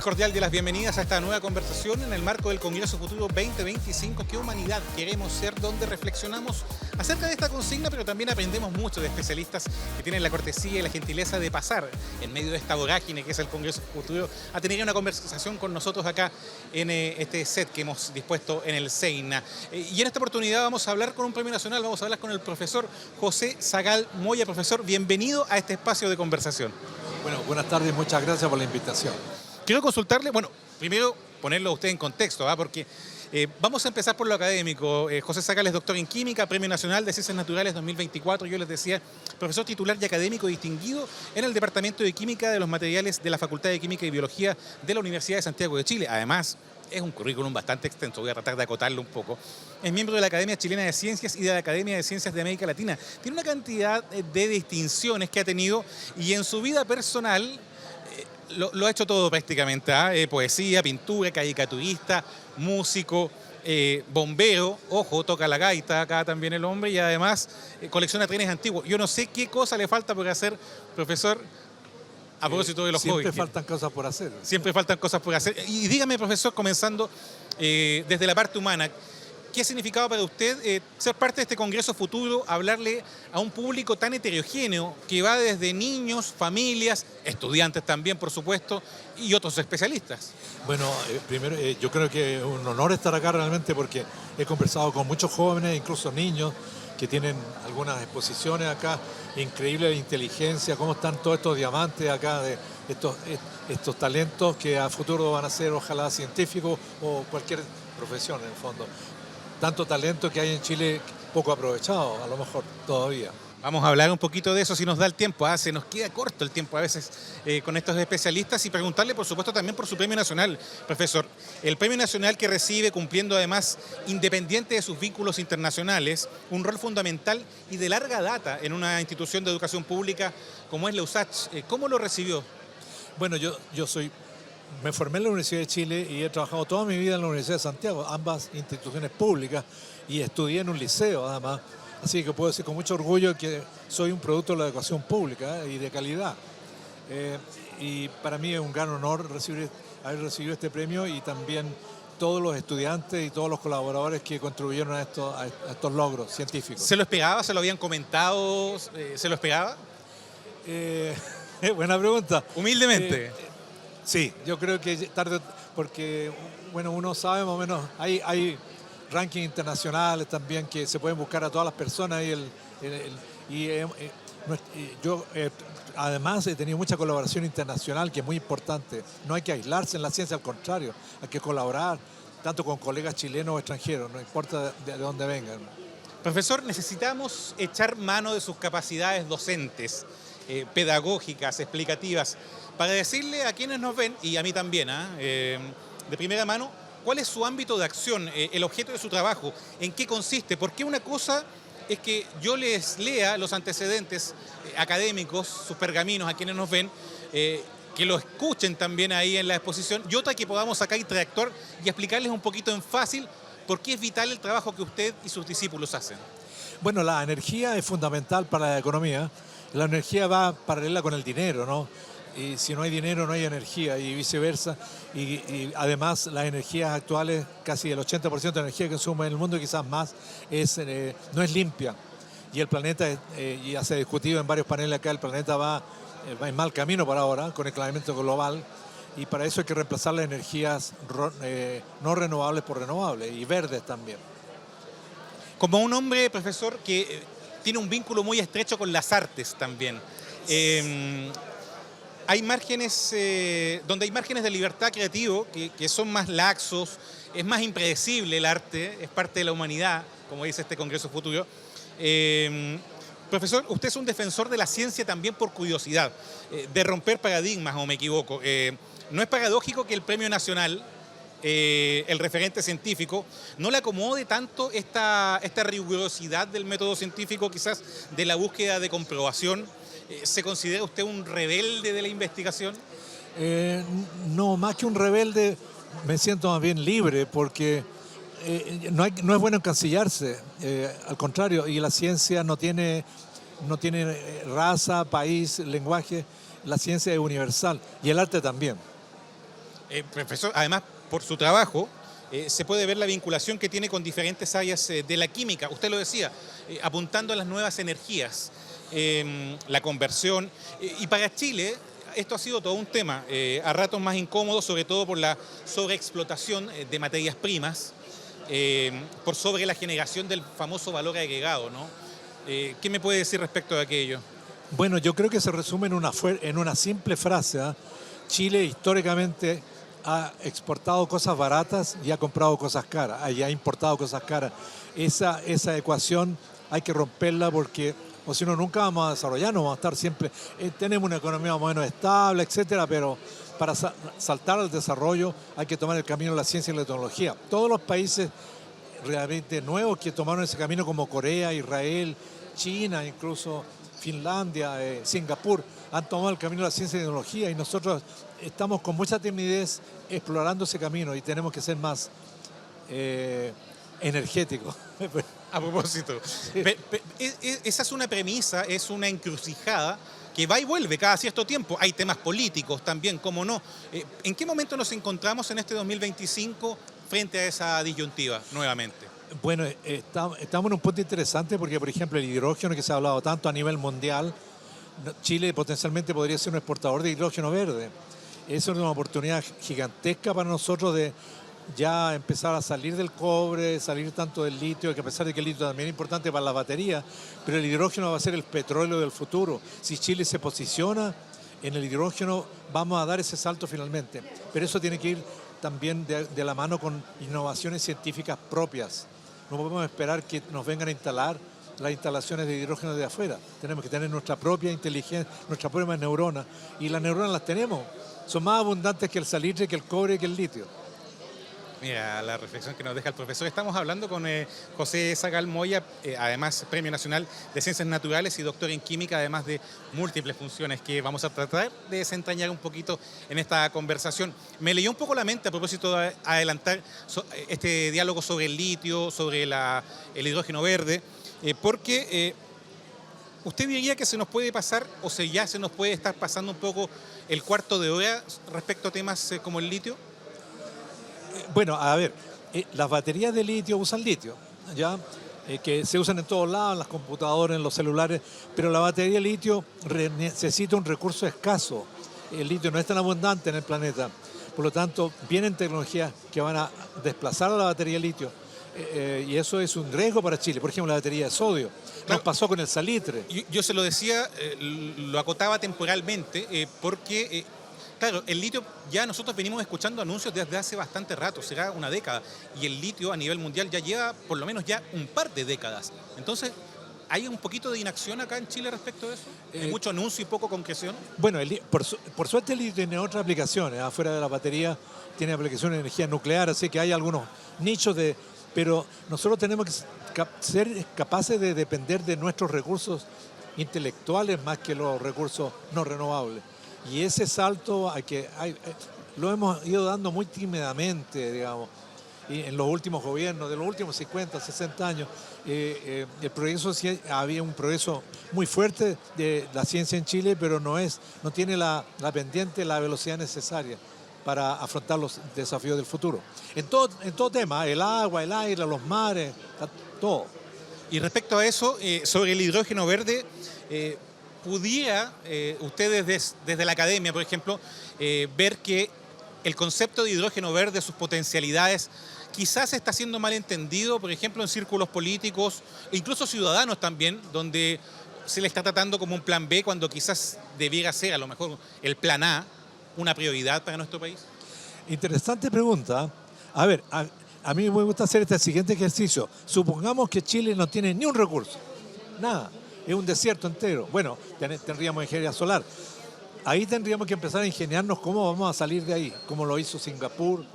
cordial de las bienvenidas a esta nueva conversación en el marco del Congreso Futuro 2025. ¿Qué humanidad queremos ser? Donde reflexionamos acerca de esta consigna, pero también aprendemos mucho de especialistas que tienen la cortesía y la gentileza de pasar en medio de esta vorágine que es el Congreso Futuro a tener una conversación con nosotros acá en este set que hemos dispuesto en el Seina. Y en esta oportunidad vamos a hablar con un premio nacional, vamos a hablar con el profesor José Zagal Moya. Profesor, bienvenido a este espacio de conversación. Bueno, buenas tardes y muchas gracias por la invitación. Quiero consultarle, bueno, primero ponerlo a usted en contexto, porque vamos a empezar por lo académico. José Zagal es doctor en Química, Premio Nacional de Ciencias Naturales 2024. Yo les decía, profesor titular y académico distinguido en el Departamento de Química de los Materiales de la Facultad de Química y Biología de la Universidad de Santiago de Chile. Además, es un currículum bastante extenso, voy a tratar de acotarlo un poco. Es miembro de la Academia Chilena de Ciencias y de la Academia de Ciencias de América Latina. Tiene una cantidad de distinciones que ha tenido y en su vida personal lo ha hecho todo prácticamente. Poesía, pintura, caricaturista, músico, bombero, ojo, toca la gaita acá también el hombre, y además colecciona trenes antiguos. Yo no sé qué cosa le falta por hacer, profesor, a propósito de los hobbies. Siempre faltan cosas por hacer. Siempre faltan cosas por hacer. Y dígame, profesor, comenzando desde la parte humana, ¿qué ha significado para usted ser parte de este Congreso Futuro, hablarle a un público tan heterogéneo que va desde niños, familias, estudiantes también, por supuesto, y otros especialistas? Bueno, primero yo creo que es un honor estar acá realmente porque he conversado con muchos jóvenes, incluso niños, que tienen algunas exposiciones acá, increíble inteligencia, cómo están todos estos diamantes acá, de estos talentos que a futuro van a ser ojalá científicos o cualquier profesión en el fondo. Tanto talento que hay en Chile poco aprovechado, a lo mejor todavía. Vamos a hablar un poquito de eso si nos da el tiempo. Se nos queda corto el tiempo a veces con estos especialistas y preguntarle, por supuesto, también por su premio nacional, profesor. El premio nacional que recibe, cumpliendo además, independiente de sus vínculos internacionales, un rol fundamental y de larga data en una institución de educación pública como es la USACH. ¿Cómo lo recibió? Bueno, me formé en la Universidad de Chile y he trabajado toda mi vida en la Universidad de Santiago, ambas instituciones públicas, y estudié en un liceo además. Así que puedo decir con mucho orgullo que soy un producto de la educación pública y de calidad. Y para mí es un gran honor haber recibido este premio y también todos los estudiantes y todos los colaboradores que contribuyeron a estos logros científicos. ¿Se lo esperaba? ¿Se lo habían comentado? ¿Se lo esperaba? Buena pregunta. Humildemente. Sí, yo creo que tarde, porque bueno, uno sabe más o menos, hay rankings internacionales también que se pueden buscar a todas las personas yo además he tenido mucha colaboración internacional que es muy importante. No hay que aislarse en la ciencia, al contrario, hay que colaborar tanto con colegas chilenos o extranjeros, no importa de dónde vengan. Profesor, necesitamos echar mano de sus capacidades docentes, pedagógicas, explicativas, para decirle a quienes nos ven, y a mí también, de primera mano, ¿cuál es su ámbito de acción, el objeto de su trabajo? ¿En qué consiste? Porque una cosa es que yo les lea los antecedentes académicos, sus pergaminos a quienes nos ven, que lo escuchen también ahí en la exposición, y otra que podamos acá interactuar y explicarles un poquito en fácil por qué es vital el trabajo que usted y sus discípulos hacen. Bueno, la energía es fundamental para la economía. La energía va paralela con el dinero, ¿no? Y si no hay dinero no hay energía y viceversa. Y además las energías actuales, casi el 80% de la energía que consume en el mundo y quizás más, no es limpia. Y el planeta, ya se ha discutido en varios paneles acá, el planeta va en mal camino por ahora con el calentamiento global. Y para eso hay que reemplazar las energías no renovables por renovables y verdes también. Como un hombre, profesor, que tiene un vínculo muy estrecho con las artes también. Hay márgenes, donde hay márgenes de libertad creativo que son más laxos, es más impredecible el arte, es parte de la humanidad, como dice este Congreso Futuro. Profesor, usted es un defensor de la ciencia también por curiosidad, de romper paradigmas, o me equivoco. ¿No es paradójico que el Premio Nacional, el referente científico, no le acomode tanto esta rigurosidad del método científico, quizás de la búsqueda de comprobación? ¿Se considera usted un rebelde de la investigación? No, más que un rebelde, me siento más bien libre porque no es bueno encasillarse, al contrario, y la ciencia no tiene raza, país, lenguaje, la ciencia es universal y el arte también. Profesor, además, por su trabajo, se puede ver la vinculación que tiene con diferentes áreas de la química. Usted lo decía, apuntando a las nuevas energías, la conversión. Y para Chile, esto ha sido todo un tema, a ratos más incómodo, sobre todo por la sobreexplotación de materias primas, por sobre la generación del famoso valor agregado, ¿no? ¿Qué me puede decir respecto de aquello? Bueno, yo creo que se resume en una simple frase, ¿ah? Chile históricamente ha exportado cosas baratas y ha comprado cosas caras, y ha importado cosas caras. Esa ecuación hay que romperla porque, o si no, nunca vamos a desarrollarnos, vamos a estar siempre, tenemos una economía más o menos estable, etcétera, pero para saltar al desarrollo hay que tomar el camino de la ciencia y la tecnología. Todos los países realmente nuevos que tomaron ese camino, como Corea, Israel, China, incluso Finlandia, Singapur, han tomado el camino de la ciencia y tecnología, y nosotros estamos con mucha timidez explorando ese camino y tenemos que ser más energéticos. A propósito, esa es una premisa, es una encrucijada que va y vuelve cada cierto tiempo. Hay temas políticos también, cómo no. ¿En qué momento nos encontramos en este 2025 frente a esa disyuntiva nuevamente? Bueno, estamos en un punto interesante porque, por ejemplo, el hidrógeno que se ha hablado tanto a nivel mundial, Chile potencialmente podría ser un exportador de hidrógeno verde. Eso es una oportunidad gigantesca para nosotros de ya empezar a salir del cobre, salir tanto del litio, que a pesar de que el litio también es importante para la batería, pero el hidrógeno va a ser el petróleo del futuro. Si Chile se posiciona en el hidrógeno, vamos a dar ese salto finalmente. Pero eso tiene que ir también de la mano con innovaciones científicas propias. No podemos esperar que nos vengan a instalar las instalaciones de hidrógeno de afuera. Tenemos que tener nuestra propia inteligencia, nuestras propias neuronas. Y las neuronas las tenemos. Son más abundantes que el salitre, que el cobre, que el litio. Mira, la reflexión que nos deja el profesor. Estamos hablando con José Sacal Moya, además Premio Nacional de Ciencias Naturales y doctor en Química, además de múltiples funciones que vamos a tratar de desentrañar un poquito en esta conversación. Me leyó un poco la mente a propósito de adelantar este diálogo sobre el litio, sobre el hidrógeno verde, porque usted diría que se nos puede pasar, o sea, ya se nos puede estar pasando un poco el cuarto de hora respecto a temas como el litio. Bueno, a ver, las baterías de litio usan litio, ¿ya? Que se usan en todos lados, en las computadoras, en los celulares, pero la batería de litio necesita un recurso escaso. El litio no es tan abundante en el planeta, por lo tanto, vienen tecnologías que van a desplazar a la batería de litio, y eso es un riesgo para Chile. Por ejemplo, la batería de sodio. Nos pasó con el salitre. Yo se lo decía, lo acotaba temporalmente, porque... Claro, el litio, ya nosotros venimos escuchando anuncios desde hace bastante rato, será una década, y el litio a nivel mundial ya lleva por lo menos ya un par de décadas. Entonces, ¿hay un poquito de inacción acá en Chile respecto de eso? ¿Hay mucho anuncio y poco concreción? Bueno, por suerte el litio tiene otras aplicaciones. Afuera de la batería tiene aplicaciones de energía nuclear, así que hay algunos nichos de... Pero nosotros tenemos que ser capaces de depender de nuestros recursos intelectuales más que los recursos no renovables. Y ese salto lo hemos ido dando muy tímidamente, digamos, y en los últimos gobiernos, de los últimos 50, 60 años. El progreso, sí, había un progreso muy fuerte de la ciencia en Chile, pero no tiene la pendiente, la velocidad necesaria para afrontar los desafíos del futuro. En todo tema, el agua, el aire, los mares, todo. Y respecto a eso, sobre el hidrógeno verde, pudiera ustedes desde la academia, por ejemplo, ver que el concepto de hidrógeno verde, sus potencialidades, quizás está siendo mal entendido, por ejemplo, en círculos políticos, e incluso ciudadanos también, donde se le está tratando como un plan B, cuando quizás debiera ser a lo mejor el plan A, una prioridad para nuestro país? Interesante pregunta. A ver, a mí me gusta hacer este siguiente ejercicio. Supongamos que Chile no tiene ni un recurso, nada. Es un desierto entero. Bueno, tendríamos ingeniería solar. Ahí tendríamos que empezar a ingeniarnos cómo vamos a salir de ahí, como lo hizo Singapur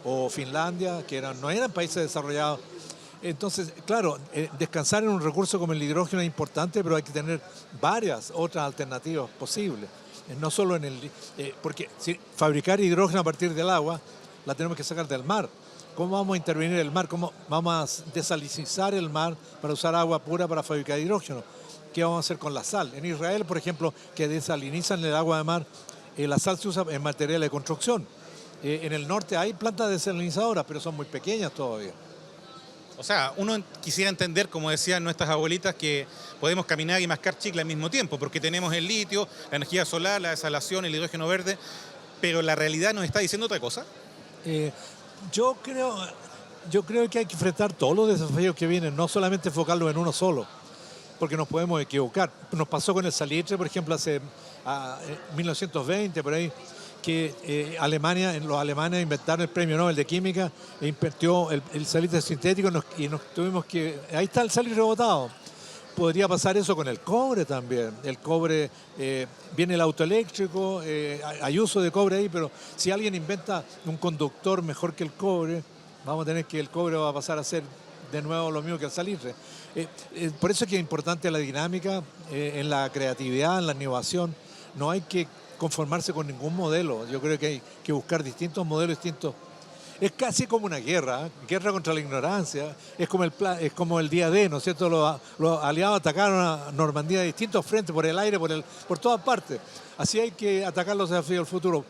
o Finlandia, que no eran países desarrollados. Entonces, claro, descansar en un recurso como el hidrógeno es importante, pero hay que tener varias otras alternativas posibles. No solo porque si fabricar hidrógeno a partir del agua, la tenemos que sacar del mar. ¿Cómo vamos a intervenir en el mar? ¿Cómo vamos a desalinizar el mar para usar agua pura para fabricar hidrógeno? ¿Qué vamos a hacer con la sal? En Israel, por ejemplo, que desalinizan el agua de mar, la sal se usa en material de construcción. En el norte hay plantas desalinizadoras, pero son muy pequeñas todavía. O sea, uno quisiera entender, como decían nuestras abuelitas, que podemos caminar y mascar chicle al mismo tiempo, porque tenemos el litio, la energía solar, la desalación, el hidrógeno verde, pero la realidad nos está diciendo otra cosa. Eh, yo creo, yo creo que hay que enfrentar todos los desafíos que vienen, no solamente enfocarlos en uno solo, porque nos podemos equivocar. Nos pasó con el salitre, por ejemplo, hace 1920, por ahí, que los alemanes inventaron el premio Nobel de Química e invirtió el salitre sintético y nos tuvimos que... Ahí está el salitre botado. Podría pasar eso con el cobre también. El cobre, viene el auto eléctrico, hay uso de cobre ahí, pero si alguien inventa un conductor mejor que el cobre, vamos a tener que el cobre va a pasar a ser de nuevo lo mismo que el salitre. Por eso es que es importante la dinámica, en la creatividad, en la innovación. No hay que conformarse con ningún modelo. Yo creo que hay que buscar distintos modelos distintos. Es casi como una guerra, ¿eh? Guerra contra la ignorancia. Es como el día D, ¿no es cierto? Los aliados atacaron a Normandía de distintos frentes, por el aire, por todas partes. Así hay que atacar los desafíos del futuro,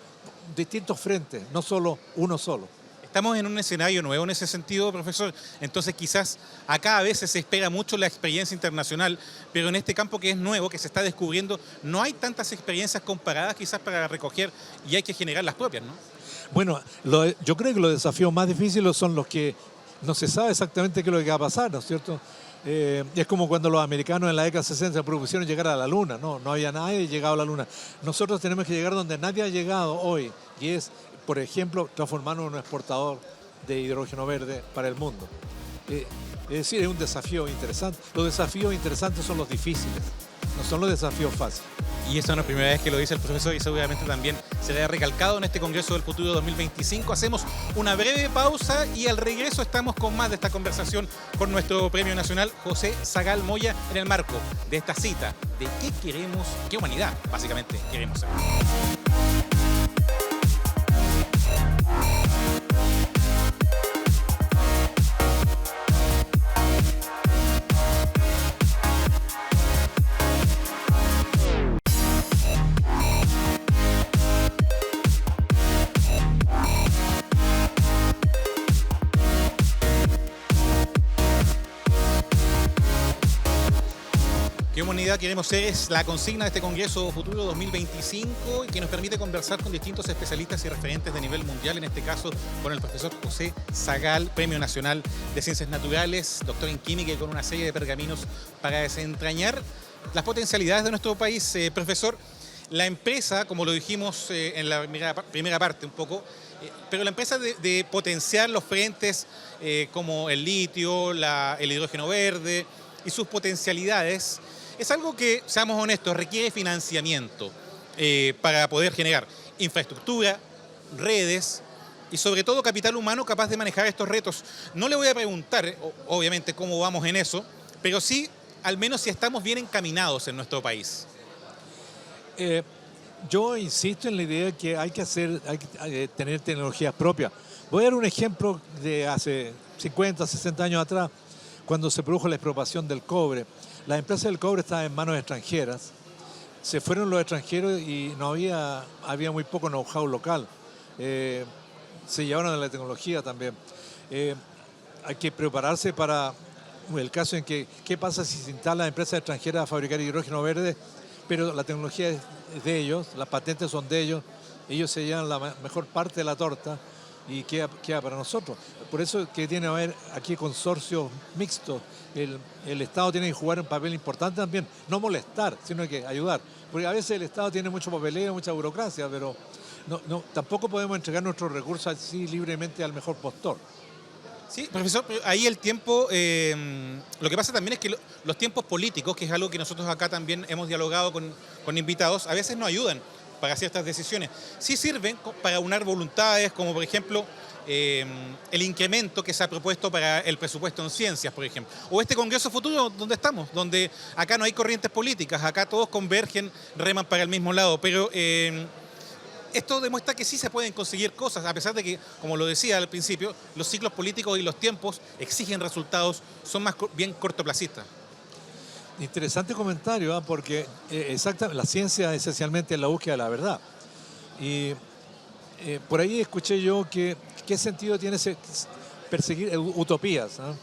distintos frentes, no solo uno solo. Estamos en un escenario nuevo en ese sentido, profesor. Entonces quizás acá a veces se espera mucho la experiencia internacional, pero en este campo que es nuevo, que se está descubriendo, no hay tantas experiencias comparadas quizás para recoger y hay que generar las propias, ¿no? Bueno, yo creo que los desafíos más difíciles son los que no se sabe exactamente qué es lo que va a pasar, ¿no es cierto? Es como cuando los americanos en la década 60 se propusieron llegar a la Luna, no había nadie llegado a la Luna. Nosotros tenemos que llegar donde nadie ha llegado hoy, y es, por ejemplo, transformarnos en un exportador de hidrógeno verde para el mundo. Es decir, es un desafío interesante. Los desafíos interesantes son los difíciles, no son los desafíos fáciles. Y esa no es la primera vez que lo dice el profesor y seguramente también será recalcado en este Congreso del Futuro 2025. Hacemos una breve pausa y al regreso estamos con más de esta conversación con nuestro Premio Nacional José Zagal Moya en el marco de esta cita de qué queremos, qué humanidad básicamente queremos ser. ¿Qué humanidad queremos ser? Es la consigna de este Congreso Futuro 2025 y que nos permite conversar con distintos especialistas y referentes de nivel mundial, en este caso con el profesor José Zagal, Premio Nacional de Ciencias Naturales, doctor en Química y con una serie de pergaminos para desentrañar las potencialidades de nuestro país. Profesor, la empresa, como lo dijimos en la primera parte un poco, pero la empresa de potenciar los frentes como el litio, el hidrógeno verde y sus potencialidades, es algo que, seamos honestos, requiere financiamiento para poder generar infraestructura, redes y sobre todo capital humano capaz de manejar estos retos. No le voy a preguntar, obviamente, cómo vamos en eso, pero sí, al menos si estamos bien encaminados en nuestro país. Yo insisto en la idea de que hay que tener tecnologías propias. Voy a dar un ejemplo de hace 50, 60 años atrás, cuando se produjo la expropiación del cobre. Las empresas del cobre estaban en manos extranjeras. Se fueron los extranjeros y había muy poco know-how local. Se llevaron a la tecnología también. Hay que prepararse para el caso en que, ¿qué pasa si se instalan empresas extranjeras a fabricar hidrógeno verde? Pero la tecnología es de ellos, las patentes son de ellos se llevan la mejor parte de la torta y queda para nosotros. Por eso que tiene que haber aquí consorcios mixtos. El Estado tiene que jugar un papel importante también, no molestar, sino que ayudar. Porque a veces el Estado tiene mucho papeleo, mucha burocracia, pero tampoco podemos entregar nuestros recursos así libremente al mejor postor. Sí, profesor, ahí el tiempo, lo que pasa también es que los tiempos políticos, que es algo que nosotros acá también hemos dialogado con invitados, a veces no ayudan para ciertas decisiones. Sí sirven para aunar voluntades, como por ejemplo el incremento que se ha propuesto para el presupuesto en ciencias, por ejemplo. O este Congreso Futuro donde estamos, donde acá no hay corrientes políticas, acá todos convergen, reman para el mismo lado, pero esto demuestra que sí se pueden conseguir cosas, a pesar de que, como lo decía al principio, los ciclos políticos y los tiempos exigen resultados, son más bien cortoplacistas. Interesante comentario, porque exactamente, la ciencia esencialmente es la búsqueda de la verdad. Y Por ahí escuché yo que qué sentido tiene perseguir utopías, ¿ah?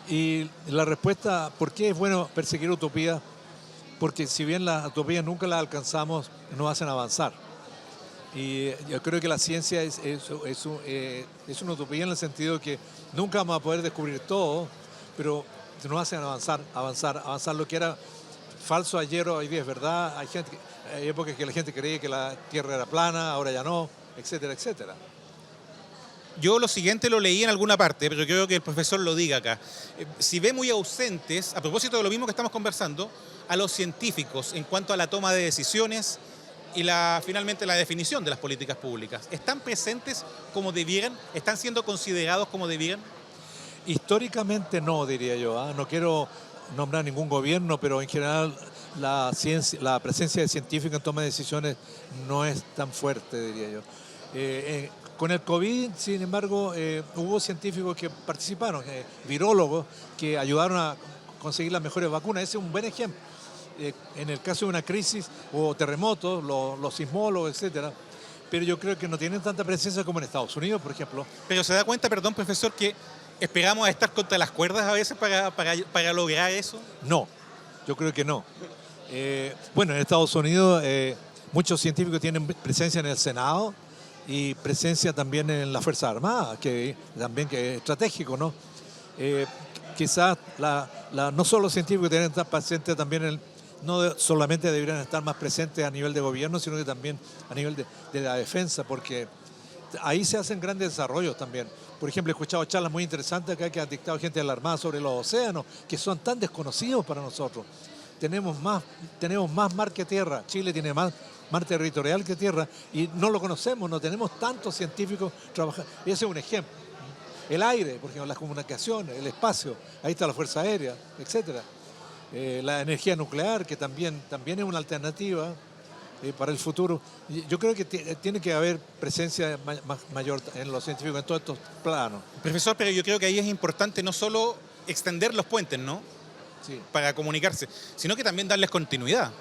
Y la respuesta, ¿por qué es bueno perseguir utopías? Porque si bien las utopías nunca las alcanzamos, nos hacen avanzar. Y yo creo que la ciencia es una utopía en el sentido de que nunca vamos a poder descubrir todo, pero nos hacen avanzar. Lo que era falso ayer hoy día es verdad. Hay épocas que la gente creía que la Tierra era plana, ahora ya no, etcétera, etcétera. Yo lo siguiente lo leí en alguna parte, pero creo que el profesor lo diga acá. Si ve muy ausentes, a propósito de lo mismo que estamos conversando, a los científicos en cuanto a la toma de decisiones y finalmente la definición de las políticas públicas. ¿Están presentes como debieran? ¿Están siendo considerados como debieran? Históricamente no, diría yo, ¿ah? No quiero nombrar ningún gobierno, pero en general la presencia de científicos en toma de decisiones no es tan fuerte, diría yo. Con el COVID, sin embargo, hubo científicos que participaron, virólogos que ayudaron a conseguir las mejores vacunas. Ese es un buen ejemplo. En el caso de una crisis o terremotos, los sismólogos, etcétera. Pero yo creo que no tienen tanta presencia como en Estados Unidos, por ejemplo. Pero se da cuenta, perdón, profesor, que esperamos a estar contra las cuerdas a veces para lograr eso. No, yo creo que no. Bueno, en Estados Unidos muchos científicos tienen presencia en el Senado y presencia también en las Fuerzas Armadas, que también que es estratégico, ¿no? Quizás no solo los científicos tienen que estar presentes también no solamente deberían estar más presentes a nivel de gobierno, sino que también a nivel de la defensa, porque ahí se hacen grandes desarrollos también. Por ejemplo, he escuchado charlas muy interesantes acá que han dictado gente de la Armada sobre los océanos, que son tan desconocidos para nosotros. Tenemos más mar que tierra. Chile tiene más mar territorial que tierra y no lo conocemos, no tenemos tantos científicos trabajando. Ese es un ejemplo. El aire, por ejemplo, las comunicaciones, el espacio, ahí está la Fuerza Aérea, etcétera. La energía nuclear, que también es una alternativa para el futuro. Yo creo que tiene que haber presencia mayor en los científicos en todos estos planos. Profesor, pero yo creo que ahí es importante no solo extender los puentes, ¿no? Sí. Para comunicarse, sino que también darles continuidad.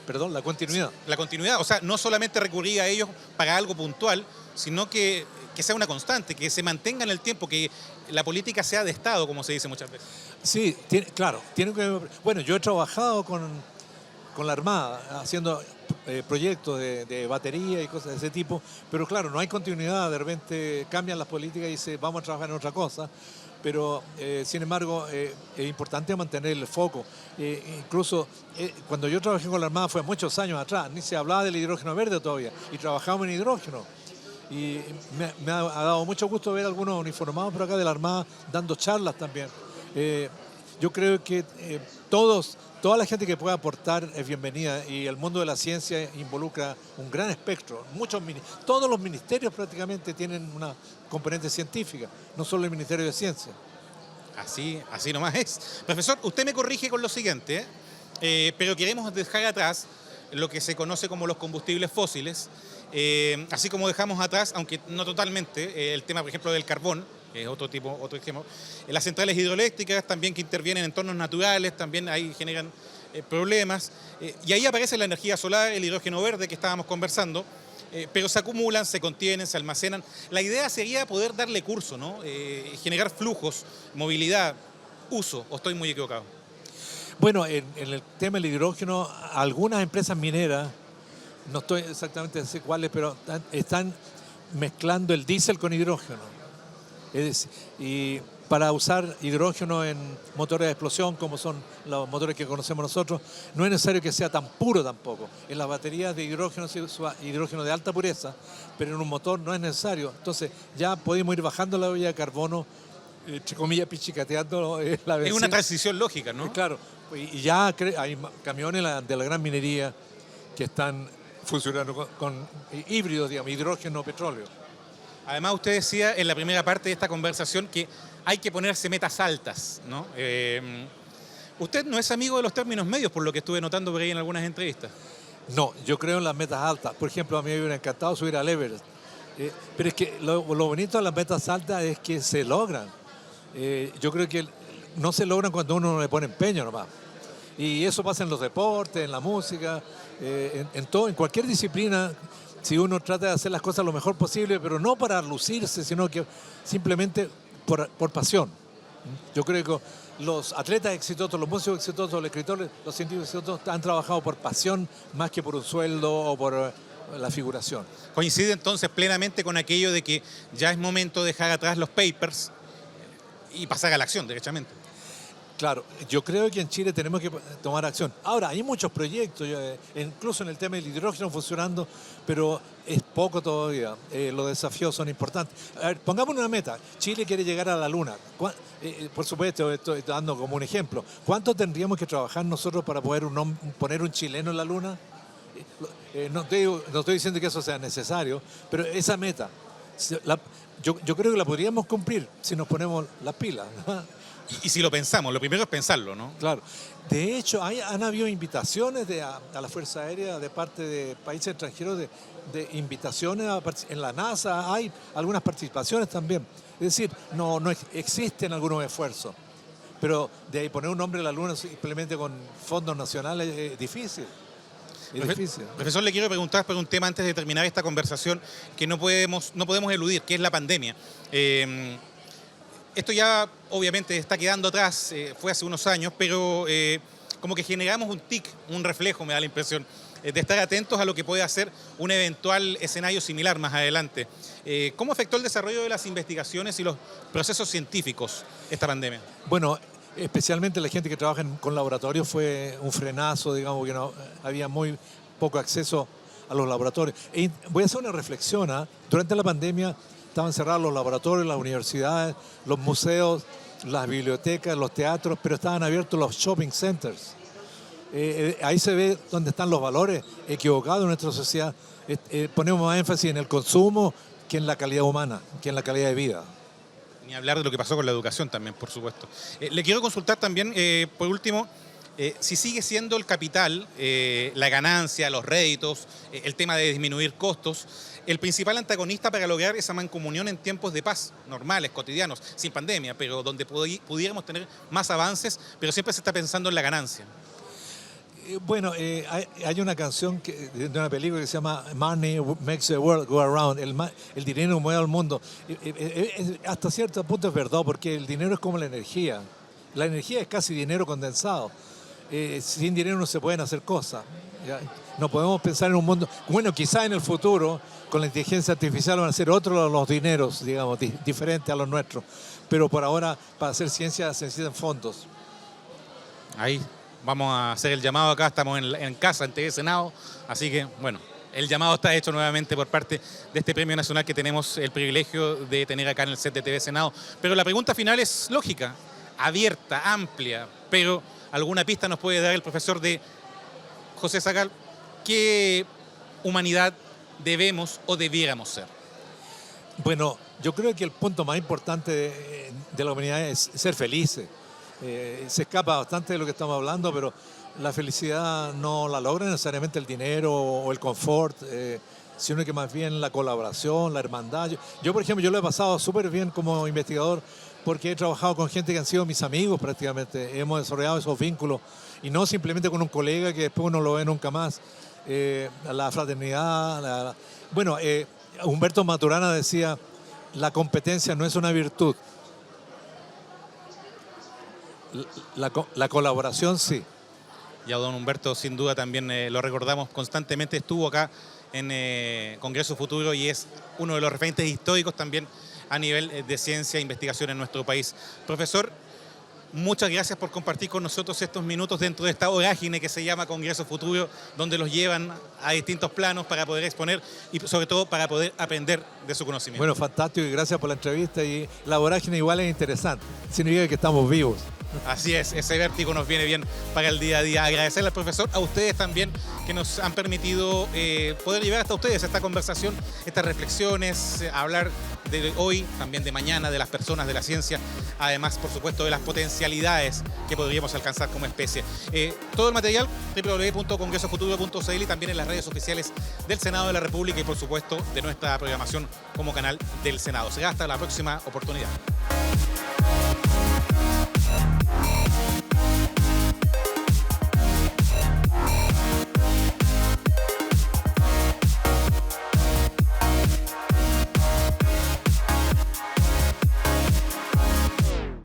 Perdón, la continuidad. La continuidad, o sea, no solamente recurrir a ellos para algo puntual, sino que sea una constante, que se mantenga en el tiempo, que la política sea de Estado, como se dice muchas veces. Sí, claro. Bueno, yo he trabajado con la Armada haciendo proyectos de batería y cosas de ese tipo, pero claro, no hay continuidad, de repente cambian las políticas y dicen vamos a trabajar en otra cosa, pero sin embargo es importante mantener el foco. Incluso cuando yo trabajé con la Armada fue muchos años atrás, ni se hablaba del hidrógeno verde todavía, y trabajábamos en hidrógeno. Y me ha dado mucho gusto ver algunos uniformados por acá de la Armada dando charlas también. Yo creo que toda la gente que pueda aportar es bienvenida y el mundo de la ciencia involucra un gran espectro. Todos los ministerios prácticamente tienen una componente científica, no solo el Ministerio de Ciencia. Así nomás es. Profesor, usted me corrige con lo siguiente, pero queremos dejar atrás lo que se conoce como los combustibles fósiles, así como dejamos atrás, aunque no totalmente, el tema, por ejemplo, del carbón, que es otro ejemplo. Las centrales hidroeléctricas también que intervienen en entornos naturales, también ahí generan problemas. Y ahí aparece la energía solar, el hidrógeno verde que estábamos conversando, pero se acumulan, se contienen, se almacenan. La idea sería poder darle curso, ¿no? Generar flujos, movilidad, uso, ¿o estoy muy equivocado? Bueno, en el tema del hidrógeno, algunas empresas mineras, no estoy exactamente sé cuáles, pero están mezclando el diésel con hidrógeno. Y para usar hidrógeno en motores de explosión, como son los motores que conocemos nosotros, no es necesario que sea tan puro tampoco. En las baterías de hidrógeno se usa hidrógeno de alta pureza, pero en un motor no es necesario. Entonces ya podemos ir bajando la huella de carbono, entre comillas, pichicateando la benzina. Es una transición lógica, ¿no? Claro, y ya hay camiones de la gran minería que están funcionando con híbridos, digamos, hidrógeno, petróleo. Además, usted decía en la primera parte de esta conversación que hay que ponerse metas altas, ¿no? Usted no es amigo de los términos medios, por lo que estuve notando por ahí en algunas entrevistas. No, yo creo en las metas altas. Por ejemplo, a mí me hubiera encantado subir al Everest. Pero es que lo bonito de las metas altas es que se logran. Yo creo que no se logran cuando uno no le pone empeño nomás. Y eso pasa en los deportes, en la música, en cualquier disciplina. si uno trata de hacer las cosas lo mejor posible, pero no para lucirse, sino que simplemente por pasión. Yo creo que los atletas exitosos, los músicos exitosos, los escritores, los científicos exitosos han trabajado por pasión más que por un sueldo o por la figuración. Coincide entonces plenamente con aquello de que ya es momento de dejar atrás los papers y pasar a la acción, derechamente. Claro, yo creo que en Chile tenemos que tomar acción. Ahora, hay muchos proyectos, incluso en el tema del hidrógeno funcionando, pero es poco todavía. Los desafíos son importantes. A ver, pongamos una meta. Chile quiere llegar a la Luna. Por supuesto, estoy dando como un ejemplo. ¿Cuánto tendríamos que trabajar nosotros para poder poner un chileno en la Luna? No estoy diciendo que eso sea necesario, pero esa meta, yo creo que la podríamos cumplir si nos ponemos las pilas, ¿no? Y si lo pensamos, lo primero es pensarlo, ¿no? Claro. De hecho, han habido invitaciones a la Fuerza Aérea de parte de países extranjeros, de invitaciones en la NASA, hay algunas participaciones también. Es decir, no existen algunos esfuerzos, pero de ahí poner un nombre en la Luna simplemente con fondos nacionales es difícil. Es difícil. Profesor, le quiero preguntar por un tema antes de terminar esta conversación que no podemos eludir, que es la pandemia. Esto ya obviamente está quedando atrás, fue hace unos años, pero como que generamos un tic, un reflejo, me da la impresión, de estar atentos a lo que puede hacer un eventual escenario similar más adelante. ¿Cómo afectó el desarrollo de las investigaciones y los procesos científicos esta pandemia? Bueno, especialmente la gente que trabaja con laboratorios fue un frenazo, digamos, que no había muy poco acceso a los laboratorios. Voy a hacer una reflexión. Durante la pandemia estaban cerrados los laboratorios, las universidades, los museos, las bibliotecas, los teatros, pero estaban abiertos los shopping centers. Ahí se ve dónde están los valores equivocados en nuestra sociedad. Ponemos más énfasis en el consumo que en la calidad humana, que en la calidad de vida. Ni hablar de lo que pasó con la educación también, por supuesto. Le quiero consultar también, por último, si sigue siendo el capital, la ganancia, los réditos, el tema de disminuir costos, el principal antagonista para lograr esa mancomunión en tiempos de paz, normales, cotidianos, sin pandemia, pero donde pudiéramos tener más avances, pero siempre se está pensando en la ganancia. Bueno, hay una canción de una película que se llama Money Makes the World Go Around, el dinero mueve al mundo. Hasta cierto punto es verdad, porque el dinero es como la energía. La energía es casi dinero condensado. Sin dinero no se pueden hacer cosas. ¿Ya? No podemos pensar en un mundo... Bueno, quizá en el futuro, con la inteligencia artificial van a ser otros los dineros, digamos, diferentes a los nuestros. Pero por ahora, para hacer ciencia se necesitan fondos. Ahí vamos a hacer el llamado acá, estamos en casa, en TV Senado, así que, bueno, el llamado está hecho nuevamente por parte de este premio nacional que tenemos el privilegio de tener acá en el set de TV Senado. Pero la pregunta final es lógica, abierta, amplia, pero alguna pista nos puede dar el profesor de José Sacal, ¿qué humanidad debemos o debiéramos ser? Bueno, yo creo que el punto más importante de la humanidad es ser felices. Se escapa bastante de lo que estamos hablando, pero la felicidad no la logra necesariamente el dinero o el confort, sino que más bien la colaboración, la hermandad. Yo, por ejemplo, yo lo he pasado súper bien como investigador porque he trabajado con gente que han sido mis amigos prácticamente. Hemos desarrollado esos vínculos y no simplemente con un colega que después uno lo ve nunca más. La fraternidad. Bueno, Humberto Maturana decía, la competencia no es una virtud. La colaboración sí. Y a don Humberto sin duda también lo recordamos constantemente, estuvo acá en Congreso Futuro y es uno de los referentes históricos también a nivel de ciencia e investigación en nuestro país. Profesor, muchas gracias por compartir con nosotros estos minutos dentro de esta vorágine que se llama Congreso Futuro, donde los llevan a distintos planos para poder exponer y sobre todo para poder aprender de su conocimiento. Bueno, fantástico y gracias por la entrevista, y la vorágine igual es interesante, significa que estamos vivos. Así es, ese vértigo nos viene bien para el día a día. Agradecerle al profesor, a ustedes también que nos han permitido poder llevar hasta ustedes esta conversación, estas reflexiones, hablar de hoy, también de mañana, de las personas, de la ciencia, además, por supuesto, de las potencialidades que podríamos alcanzar como especie. Todo el material, www.congresofuturo.cl y también en las redes oficiales del Senado de la República y, por supuesto, de nuestra programación como canal del Senado. Será hasta la próxima oportunidad.